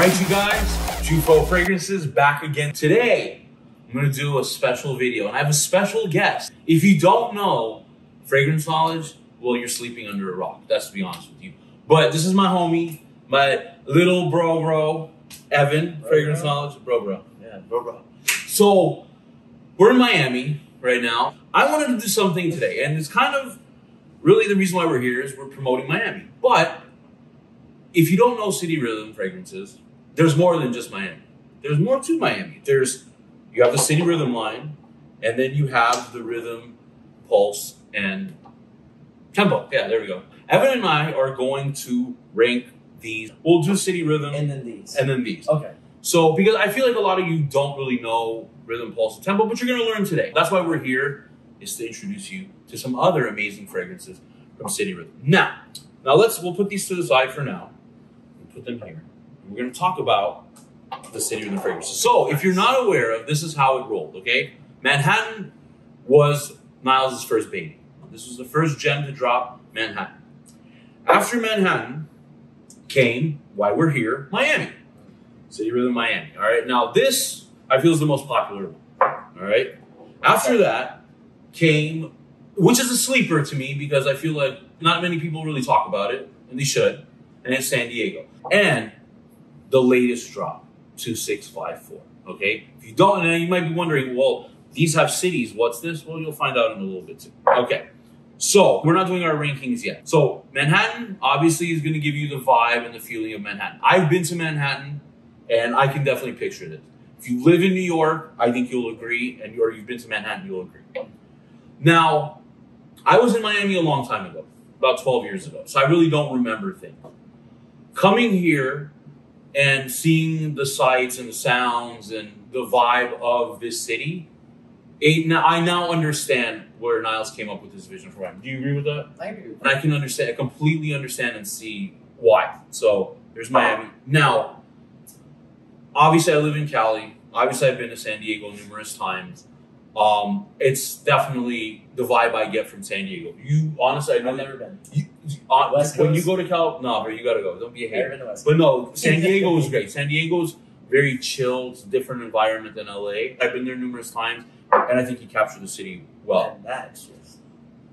right, you guys, Jewfrofragrances back again. Today, I'm gonna do a special video, and I have a special guest. If you don't know fragrance knowledge, well, you're sleeping under a rock. That's to be honest with you. But this is my homie, my little bro, Evan. Fragrance knowledge, bro. Yeah, bro. So we're in Miami right now. I wanted to do something today, and it's kind of really the reason why we're here is we're promoting Miami. But if you don't know City Rhythm Fragrances, there's more than just Miami. There's more to Miami. You have the City Rhythm line, and then you have the Rhythm, Pulse, and Tempo. Yeah, there we go. Evan and I are going to rank these. We'll do City Rhythm. And then these. And then these. Okay. So, because I feel like a lot of you don't really know Rhythm, Pulse, and Tempo, but you're going to learn today. That's why we're here, is to introduce you to some other amazing fragrances from City Rhythm. Now we'll put these to the side for now. We'll put them here. We're going to talk about the City Rhythm fragrances. So, if you're not aware of, this is how it rolled, okay? Manhattan was Niles' first baby. This was the first gem to drop, Manhattan. After Manhattan came, why we're here, Miami. City Rhythm Miami, all right? Now, this, I feel, is the most popular one, all right? After that came, which is a sleeper to me because I feel like not many people really talk about it, and they should, and it's San Diego. And the latest drop, 2654, okay? If you don't, and you might be wondering, well, these have cities, what's this? Well, you'll find out in a little bit too. Okay, so we're not doing our rankings yet. So Manhattan, obviously, is gonna give you the vibe and the feeling of Manhattan. I've been to Manhattan, and I can definitely picture this. If you live in New York, I think you'll agree, or you've been to Manhattan, you'll agree. Now, I was in Miami a long time ago, about 12 years ago, so I really don't remember things. Coming here and seeing the sights and the sounds and the vibe of this city, I now understand where Niles came up with this vision for Miami. Do you agree with that? I agree with that. And I can understand, I completely understand and see why. So there's Miami. Now, obviously I live in Cali. Obviously I've been to San Diego numerous times. It's definitely the vibe I get from San Diego. You honestly, I've never been. When you go to Cal, no, bro, you gotta go. Don't be a hater. Never been to But no, San Diego is great. San Diego's very chilled. It's a different environment than LA. I've been there numerous times, and I think you captured the city well. And that's just...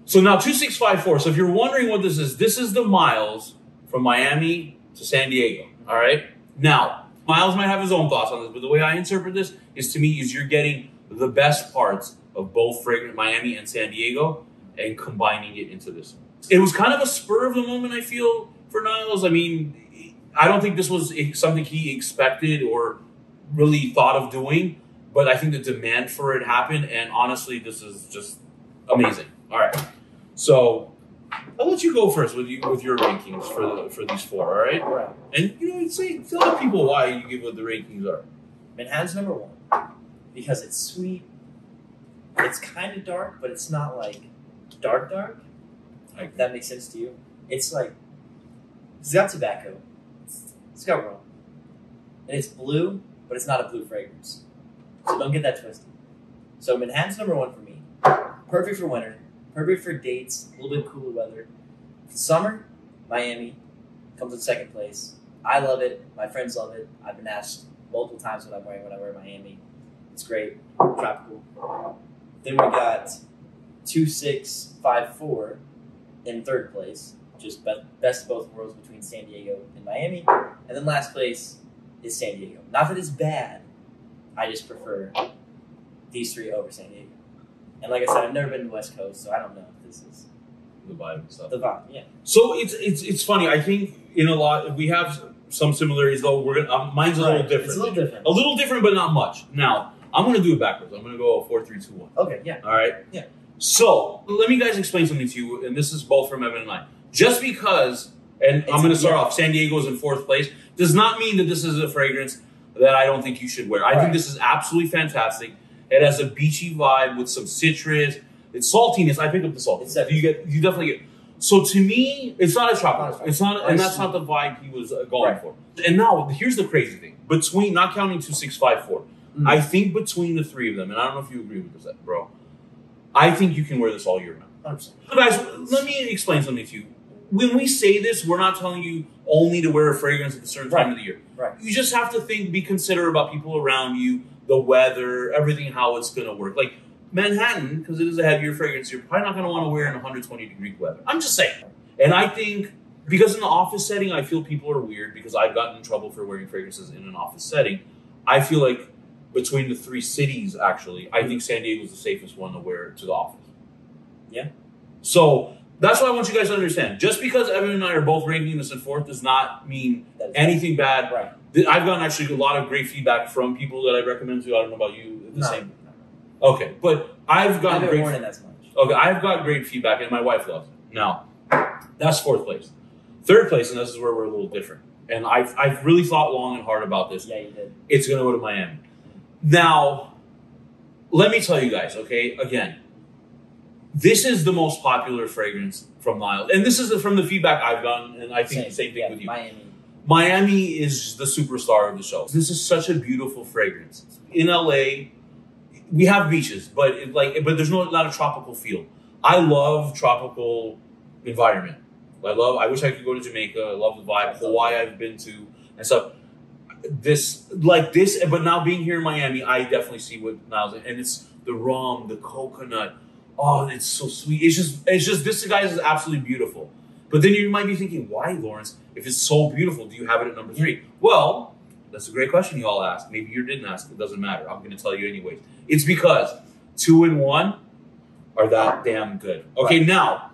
So now 2654. So if you're wondering what this is the miles from Miami to San Diego. All right. Now, Miles might have his own thoughts on this, but the way I interpret this is, to me, is you're getting the best parts of both fragrant Miami and San Diego and combining it into this one. It was kind of a spur of the moment, I feel, for Niles. I mean, I don't think this was something he expected or really thought of doing, but I think the demand for it happened, and honestly, this is just amazing. All right, so I'll let you go first with your rankings for these four. All right, right. And tell the people why you give what the rankings are. Manhattan's number one because it's sweet. It's kind of dark, but it's not like dark. If that makes sense to you. It's like, it's got tobacco, it's got rum, and it's blue, but it's not a blue fragrance. So don't get that twisted. So Manhattan's number one for me. Perfect for winter, perfect for dates, a little bit cooler weather. For summer, Miami comes in second place. I love it. My friends love it. I've been asked multiple times what I'm wearing when I wear Miami. It's great, tropical. Then we got 2654 in third place, just best of both worlds between San Diego and Miami. And then last place is San Diego. Not that it's bad, I just prefer these three over San Diego. And like I said, I've never been to the West Coast, so I don't know if this is the vibe and stuff. The vibe, yeah. So it's funny. I think in a lot we have some similarities, though. Mine's a little different. It's a little different. A little different, but not much. Now I'm going to do it backwards. I'm going to go 4, 3, 2, 1. Okay, yeah. All right. Yeah. So let me guys explain something to you, and this is both from Evan and I. Just because, and I'm going to start off, San Diego's in fourth place, does not mean that this is a fragrance that I don't think you should wear. I think this is absolutely fantastic. It has a beachy vibe with some citrus. It's saltiness. I pick up the saltiness. You definitely get. So to me, it's not a tropical. It's not, and that's not the vibe he was going for. And now here's the crazy thing: between not counting 2654, I think between the three of them, and I don't know if you agree with this, bro. I think you can wear this all year round. 100%. Guys, let me explain something to you. when we say this, we're not telling you only to wear a fragrance at a certain time of the year. Right. You just have to be considerate about people around you, the weather, everything, how it's going to work. Like Manhattan, because it is a heavier fragrance, you're probably not going to want to wear in 120-degree weather. I'm just saying. And I think, because in the office setting, I feel people are weird because I've gotten in trouble for wearing fragrances in an office setting. I feel like between the 3 cities, actually, I think San Diego is the safest one to wear to the office. Yeah. So that's why I want you guys to understand. Just because Evan and I are both ranking this in 4th does not mean anything bad. Right. I've gotten actually a lot of great feedback from people that I recommend to. I don't know about you. Same. No. Okay, but I've gotten great. As much. Okay, I've got great feedback, and my wife loves it. Now, that's 4th place. 3rd place, and this is where we're a little different. And I've really thought long and hard about this. Yeah, you did. It's going to go to Miami. Now, let me tell you guys. Okay, again. This is the most popular fragrance from Niles. And this is from the feedback I've gotten, and I think the same thing with you. Miami is the superstar of the show. This is such a beautiful fragrance. In LA, we have beaches, but there's not a tropical feel. I love tropical environment. I wish I could go to Jamaica. I love the vibe. Hawaii I've been to and stuff. But now being here in Miami, I definitely see what Niles is. And it's the rum, the coconut. Oh, it's so sweet. It's just this guys is absolutely beautiful. But then you might be thinking, why, Lawrence? If it's so beautiful, do you have it at number 3? Well, that's a great question you all asked. Maybe you didn't ask. It doesn't matter. I'm going to tell you anyways. It's because 2 and 1 are that damn good. Okay, now,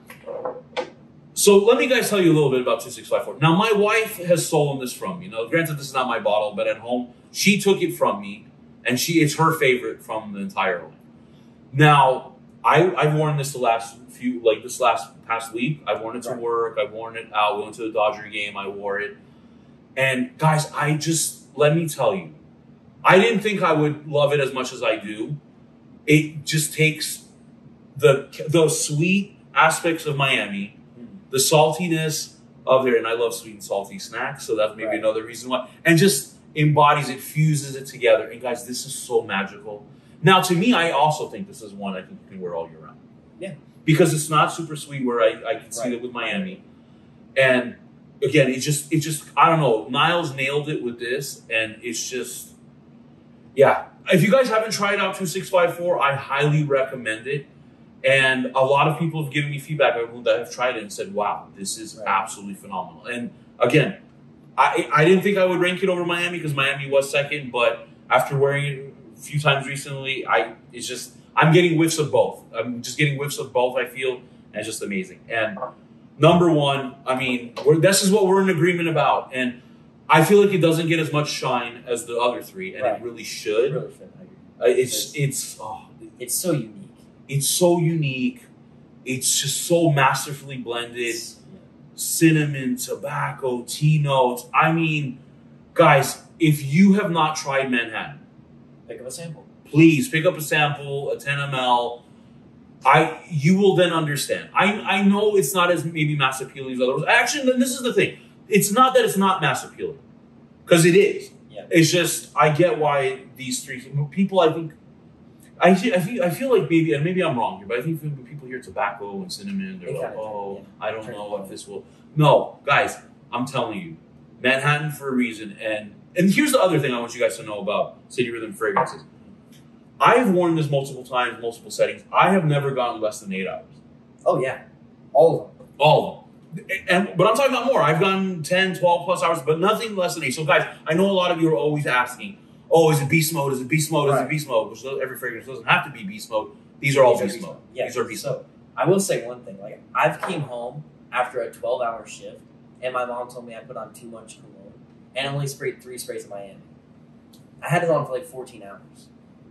so let me guys tell you a little bit about 2654. Now, my wife has stolen this from me. Now, granted, this is not my bottle, but at home, she took it from me, and it's her favorite from the entire line. Now, I've worn this past week. I've worn it to work. I've worn it out. We went to the Dodger game. I wore it. And guys, let me tell you, I didn't think I would love it as much as I do. It just takes the sweet aspects of Miami, the saltiness of there, and I love sweet and salty snacks, so that's maybe another reason why, and just embodies it, fuses it together. And guys, this is so magical. Now, to me, I also think this is one I think you can wear all year round. Yeah. Because it's not super sweet where I can see that with Miami. And again, it just I don't know. Niles nailed it with this, and it's just, yeah. If you guys haven't tried out 2654, I highly recommend it. And a lot of people have given me feedback that have tried it and said, wow, this is absolutely phenomenal. And again, I didn't think I would rank it over Miami because Miami was 2nd, but after wearing it a few times recently, I'm getting whiffs of both. I'm just getting whiffs of both, I feel, and it's just amazing. And number 1, I mean, this is what we're in agreement about. And I feel like it doesn't get as much shine as the other 3, and it really should. It really should. It's so unique. It's so unique. It's just so masterfully blended. Cinnamon, tobacco, tea notes. I mean, guys, if you have not tried Manhattan, pick up a sample. Please pick up a sample, a 10 ml. You will then understand. I know it's not as maybe mass appealing as others. Actually, this is the thing. It's not that it's not mass appealing, because it is. Yeah. It's just I get why these 3 people. I feel like maybe I'm wrong here, but I think when people hear tobacco and cinnamon, they're like, I don't know if this will. No, guys, I'm telling you, Manhattan for a reason. And here's the other thing I want you guys to know about City Rhythm fragrances. I've worn this multiple times, multiple settings. I have never gotten less than 8 hours. Oh, yeah. All of them. But I'm talking about more. I've gone 10, 12 plus hours, but nothing less than 8. So, guys, I know a lot of you are always asking, oh, is it beast mode? Is it beast mode? Is it beast mode? Which every fragrance doesn't have to be beast mode. These are all beast mode. Yeah, these are beast mode. I will say one thing. Like, I've came home after a 12-hour shift, and my mom told me I put on too much cologne, and I only sprayed 3 sprays of Miami. I had it on for like 14 hours.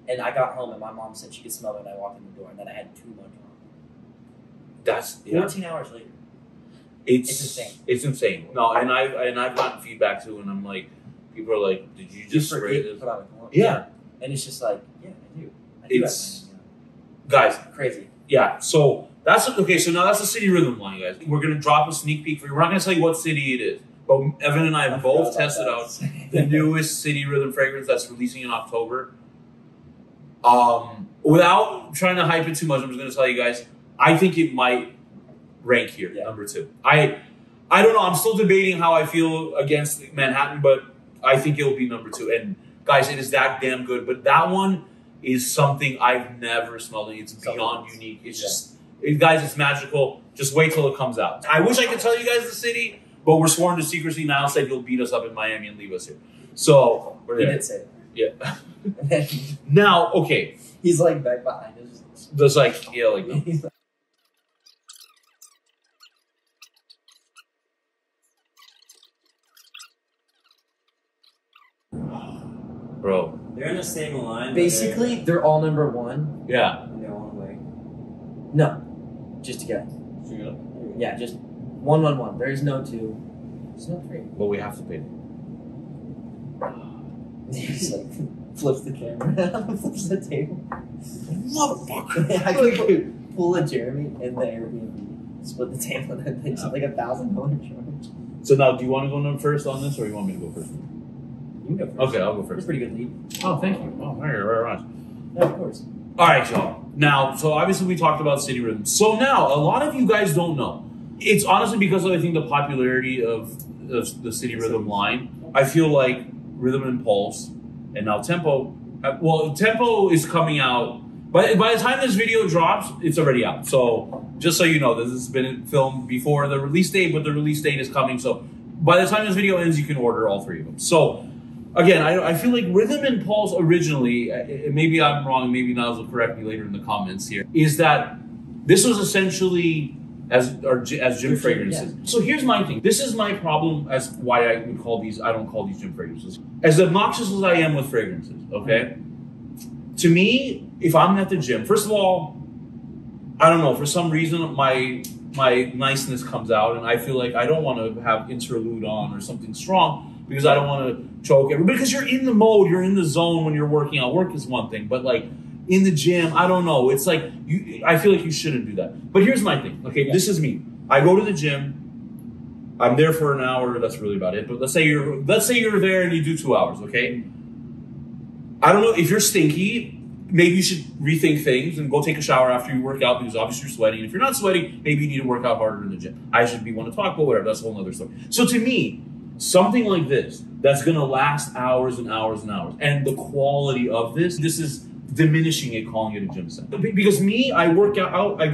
And I got home, and my mom said she could smell it when I walked in the door, and then I had too much on. That's 14 hours later. It's insane. It's insane. No, and I've gotten feedback too, and I'm like, people are like, "Did you just spray this?" Put on a cologne. Yeah, and it's just like, yeah, I do. It's guys, crazy. Yeah. So that's okay. So now that's the City Rhythm line, guys. We're gonna drop a sneak peek for you. We're not gonna tell you what city it is, but Evan and I have both tested out the newest City Rhythm fragrance that's releasing in October. Without trying to hype it too much, I'm just gonna tell you guys, I think it might rank here, number 2. I don't know. I'm still debating how I feel against Manhattan, but I think it'll be number 2. And guys, it is that damn good. But that one is something I've never smelled. It's beyond unique. It's just, guys, it's magical. Just wait till it comes out. I wish I could tell you guys the city, but we're sworn to secrecy. Niall said he'll beat us up in Miami and leave us here. So we're there. He did say that. Yeah. Now, okay. He's like back behind us. Just like, yeah, like no. Bro. They're in the same line. Basically, they're all number 1. Yeah. They're one way. No. Just together. Yeah, just 111. There's no 2. There's no 3. But we have to pay. He's like, flips the camera, flips the table. Motherfucker. I could pull a Jeremy in the Airbnb, split the table, and then they just like $1,000 charge. So now, do you want to go first on this, or you want me to go first? You can go first. Okay, I'll go That's a first. pretty good lead. Oh, thank you. Oh, very much. No, of course. All right, y'all. Now, so obviously we talked about City Rhythm. So now, a lot of you guys don't know. It's honestly because of, I think, the popularity of the City Rhythm line. I feel like Rhythm and Pulse, and now Tempo. Well, Tempo is coming out. By the time this video drops, it's already out. So just so you know, this has been filmed before the release date, but the release date is coming. So by the time this video ends, you can order all 3 of them. So again, I feel like Rhythm and Pulse originally, maybe I'm wrong, maybe Niles will correct me later in the comments here, is that this was essentially as gym fragrances. Yeah. So here's my thing. This is my problem as why I would call these, I don't call these gym fragrances. As obnoxious as I am with fragrances, okay? To me, if I'm at the gym, first of all, I don't know, for some reason, my niceness comes out and I feel like I don't want to have interlude on or something strong because I don't want to choke everybody. Because you're in the mode, you're in the zone when you're working out. Work is one thing, but like in the gym, I don't know. It's like, I feel like you shouldn't do that. But here's my thing, okay? Yeah. This is me. I go to the gym. I'm there for an hour. That's really about it. But let's say you're there and you do 2 hours, okay? I don't know if you're stinky. Maybe you should rethink things and go take a shower after you work out because obviously you're sweating. If you're not sweating, maybe you need to work out harder in the gym. I should be one to talk, but whatever. That's a whole other story. So to me, something like this, that's going to last hours and hours and hours. And the quality of this is diminishing it, calling it a gym set. Because me, I work out, I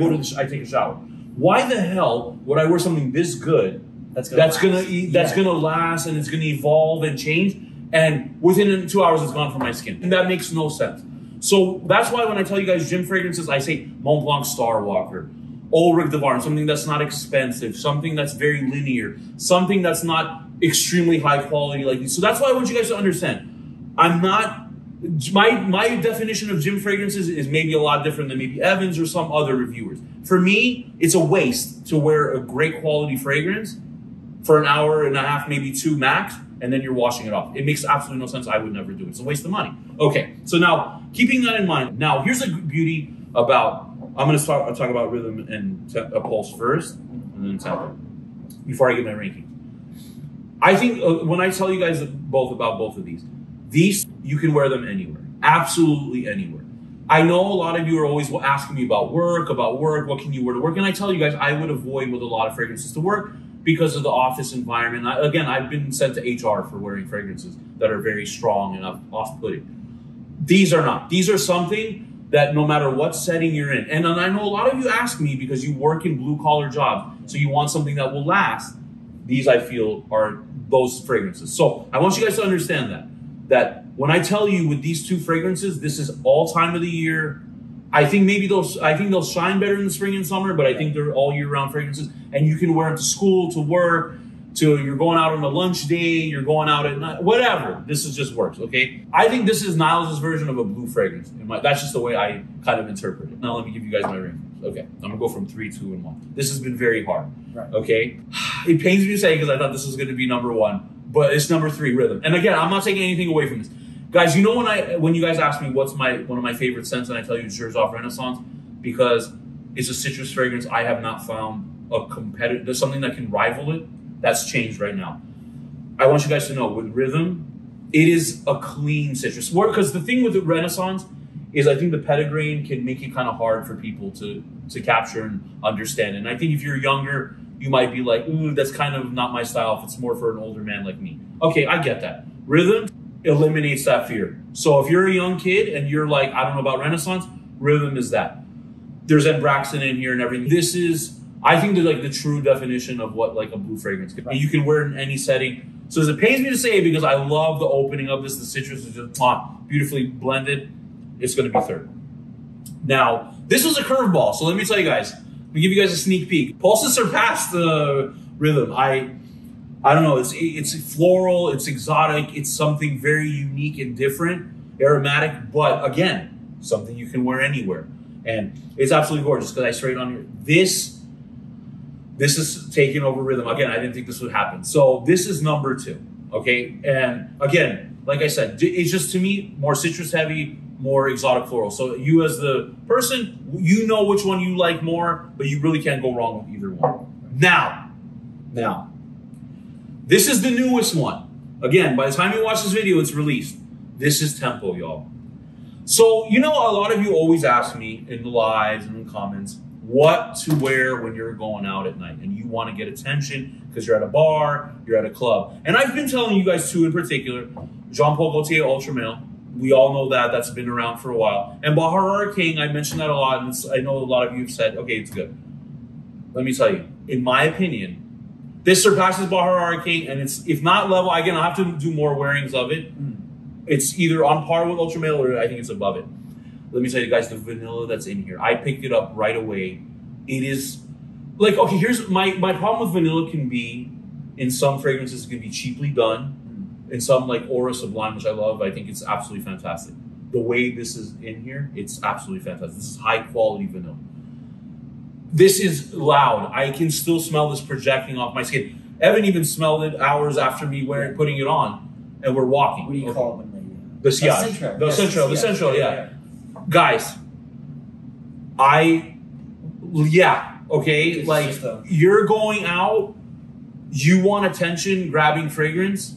take a shower. Why the hell would I wear something this good that's gonna last and it's gonna evolve and change, and within 2 hours it's gone from my skin? And that makes no sense. So that's why when I tell you guys gym fragrances, I say Mont Blanc Star Walker, Ulrich de Varn, something that's not expensive, something that's very linear, something that's not extremely high quality like these. So that's why I want you guys to understand. I'm not, my definition of gym fragrances is maybe a lot different than maybe Evan's or some other reviewers. For me, it's a waste to wear a great quality fragrance for an hour and a half, maybe 2 max, and then you're washing it off. It makes absolutely no sense. I would never do it. It's a waste of money. Okay, so now, keeping that in mind, now here's the beauty about, I'm going to talk about Rhythm and Pulse first, and then Tempo, before I give my ranking. I think when I tell you guys about both of these, you can wear them anywhere, absolutely anywhere. I know a lot of you are always asking me about work, what can you wear to work? And I tell you guys, I would avoid with a lot of fragrances to work because of the office environment. Again, I've been sent to HR for wearing fragrances that are very strong and off-putting. These are not. These are something that no matter what setting you're in, and I know a lot of you ask me because you work in blue-collar jobs, so you want something that will last. These, I feel, are those fragrances. So I want you guys to understand that when I tell you with these 2 fragrances, this is all time of the year. I think they'll shine better in the spring and summer, but I think they're all year round fragrances, and you can wear them to school, to work, you're going out on a lunch day, you're going out at night, whatever. This just works, okay? I think this is Niles' version of a blue fragrance. That's just the way I kind of interpret it. Now let me give you guys my rankings. Okay, I'm gonna go from 3, 2, and 1. This has been very hard, right? Okay? It pains me to say because I thought this was gonna be number 1, but it's number 3, Rhythm. And again, I'm not taking anything away from this. Guys, you know when you guys ask me what's one of my favorite scents, and I tell you it's Jewfrofragrances Renaissance, because it's a citrus fragrance. I have not found a competitor. There's something that can rival it. That's changed right now. I want you guys to know with Rhythm, it is a clean citrus. Because the thing with the Renaissance is I think the petitgrain can make it kind of hard for people to capture and understand. And I think if you're younger, you might be like, ooh, that's kind of not my style if it's more for an older man like me. Okay, I get that. Rhythm eliminates that fear. So if you're a young kid and you're like, I don't know about Renaissance, Rhythm is that. There's Ed Braxton in here and everything. This is, I think, the true definition of what like a blue fragrance can be. You can wear it in any setting. So it pains me to say, because I love the opening of this, the citrus is just beautifully blended, it's going to be third. Now, this was a curveball, so let me tell you guys. Let me give you guys a sneak peek. Pulse has surpassed the Rhythm. I don't know, it's floral, it's exotic, it's something very unique and different, aromatic, but again, something you can wear anywhere. And it's absolutely gorgeous because I sprayed on here. This is taking over Rhythm. Again, I didn't think this would happen. So this is number 2, okay? And again, like I said, it's just, to me, more citrus heavy, more exotic floral. So you as the person, you know which one you like more, but you really can't go wrong with either one. Now, this is the newest one. Again, by the time you watch this video, it's released. This is Tempo, y'all. So, you know, a lot of you always ask me in the lives and in the comments what to wear when you're going out at night and you want to get attention because you're at a bar, you're at a club. And I've been telling you guys two in particular, Jean Paul Gaultier Ultra Male. We all know that. That's been around for a while. And Bahar King, I mentioned that a lot, and I know a lot of you have said, okay, it's good. Let me tell you, in my opinion, this surpasses Bahar King, and it's, if not level, again, I'll have to do more wearings of it. It's either on par with Ultra Male or I think it's above it. Let me tell you guys, the vanilla that's in here, I picked it up right away. It is, like, okay, here's my problem with vanilla can be, in some fragrances, it can be cheaply done. In some, like Aura Sublime, which I love, I think it's absolutely fantastic. The way this is in here, it's absolutely fantastic. This is high quality vanilla. This is loud. I can still smell this projecting off my skin. Evan even smelled it hours after me putting it on, and we're walking. What do you call it when the sillage. The central, yeah. Guys, okay, like, you're going out, you want attention, grabbing fragrance,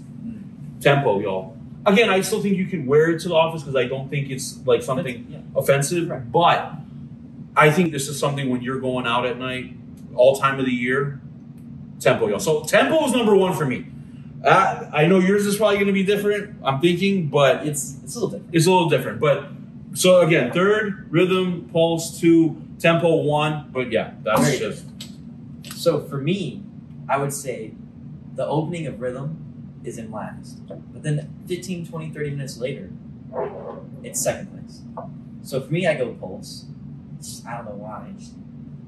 Tempo, y'all. Again, I still think you can wear it to the office because I don't think it's like something offensive, right. But I think this is something when you're going out at night, all time of the year, Tempo, y'all. So Tempo is number 1 for me. I know yours is probably going to be different, I'm thinking, but it's a little different. It's a little different, but so again, 3rd, Rhythm, Pulse 2, Tempo 1, but yeah, that's just. So for me, I would say the opening of Rhythm is in last, but then 15, 20, 30 minutes later, it's 2nd place. So for me, I go Pulse. I don't know why, just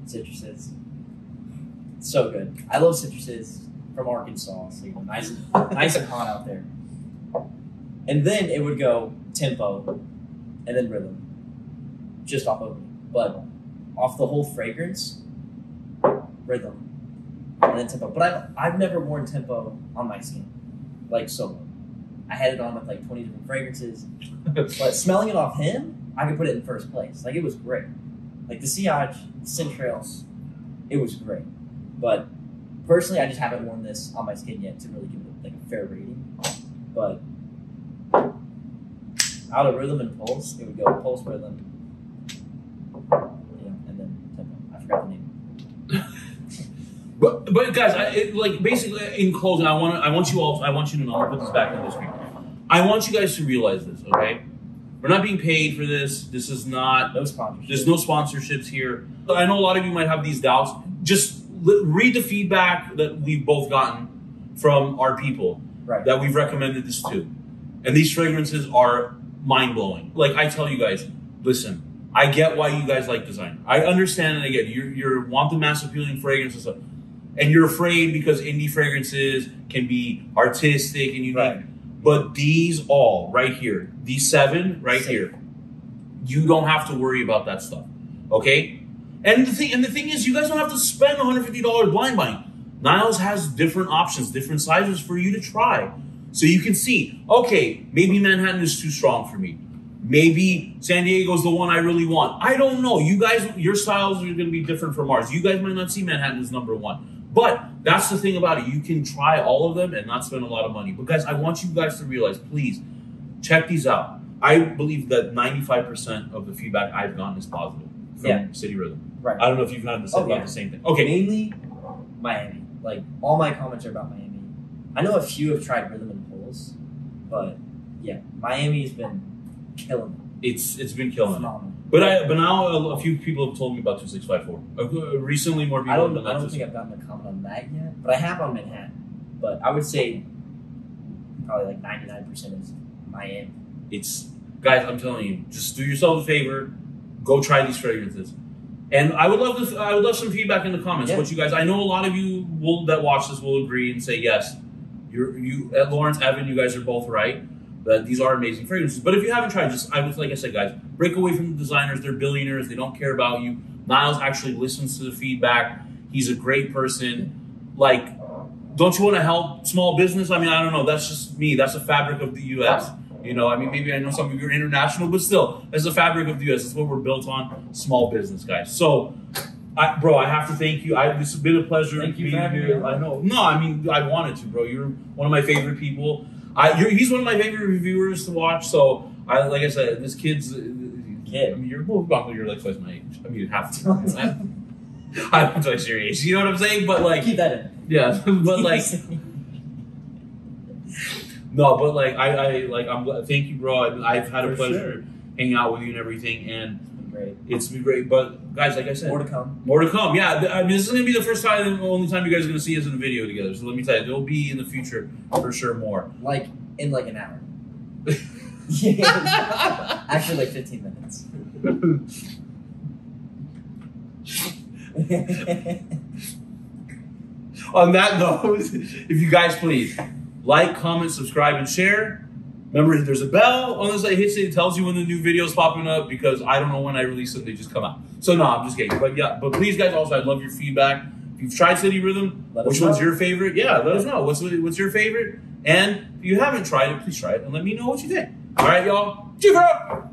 citruses. It's so good. I love citruses from Arkansas, so nice and hot out there. And then it would go Tempo, and then Rhythm, just off opening. But off the whole fragrance, Rhythm, and then Tempo. But I've never worn Tempo on my skin, like solo. I had it on with like 20 different fragrances. But smelling it off him, I could put it in 1st place. Like, it was great. Like the sillage, the Centrales, it was great. But personally, I just haven't worn this on my skin yet to really give it like a fair rating. But out of Rhythm and Pulse, it would go Pulse, Rhythm, and then Tempo. I forgot the name. But guys, basically in closing, I want you to know. I'll put this back on the screen. I want you guys to realize this, okay? We're not being paid for this. This is not. No sponsorships. There's no sponsorships here. I know a lot of you might have these doubts. Just read the feedback that we've both gotten from our people that we've recommended this to. And these fragrances are mind-blowing. Like I tell you guys, listen, I get why you guys like design. I understand, and again, you want the mass appealing fragrance and stuff. And you're afraid because indie fragrances can be artistic and unique. Right. But these all right here, these 7 right here, you don't have to worry about that stuff. Okay? And the thing is, you guys don't have to spend $150 blind buying. Niles has different options, different sizes for you to try. So you can see, okay, maybe Manhattan is too strong for me. Maybe San Diego's the one I really want. I don't know. You guys, your styles are going to be different from ours. You guys might not see Manhattan as number 1. But that's the thing about it. You can try all of them and not spend a lot of money. But guys, I want you guys to realize, please, check these out. I believe that 95% of the feedback I've gotten is positive from City Rhythm. Right. I don't know if you've gotten about the same thing. Okay. Mainly Miami. Like, all my comments are about Miami. I know a few have tried Rhythm and Pulse, but yeah, Miami's been killing it. It's been killing it. Phenomenal. But now a few people have told me about 2654. Recently, more people. I don't think I've gotten a comment on that yet, but I have on Manhattan. But I would say probably like 99% is Miami. It's guys, I'm telling you, just do yourself a favor, go try these fragrances. And I would love this. I would love some feedback in the comments. Yeah. What you guys? I know a lot of you that watch this will agree and say yes. You at Lawrence, Evan, you guys are both right. That these are amazing fragrances. But if you haven't tried, like I said, guys, break away from the designers. They're billionaires. They don't care about you. Niles actually listens to the feedback. He's a great person. Like, don't you want to help small business? I mean, I don't know. That's just me. That's the fabric of the U.S. You know, I mean, maybe I know some of you are international, but still, that's the fabric of the U.S. That's what we're built on, small business, guys. So, bro, I have to thank you. This has been a pleasure being here. I know. No, I mean, I wanted to, bro. You're one of my favorite people. He's one of my favorite reviewers to watch. So, like I said, this kid's kid. I mean, you're like twice my age. I mean, half. I'm twice your age. You know what I'm saying? But like, keep that in. Yeah, but like. No, but like I'm thank you, bro. I've had a pleasure hanging out with you and everything, and it's been great. But guys, like I said, more to come. More to come. Yeah, I mean, this is gonna be the first time and the only time you guys are gonna see us in a video together. So let me tell you, there'll be in the future for sure more. Like in like an hour. Yeah. Actually, like 15 minutes. On that note, if you guys please like, comment, subscribe, and share. Remember, there's a bell on the side. Hits it, tells you when the new video's popping up because I don't know when I release them. They just come out. So no, I'm just kidding. But yeah, but please, guys, also I'd love your feedback. If you've tried City Rhythm, which one's your favorite? Yeah, let us know. What's your favorite? And if you haven't tried it, please try it and let me know what you think. All right, y'all. Jewfro!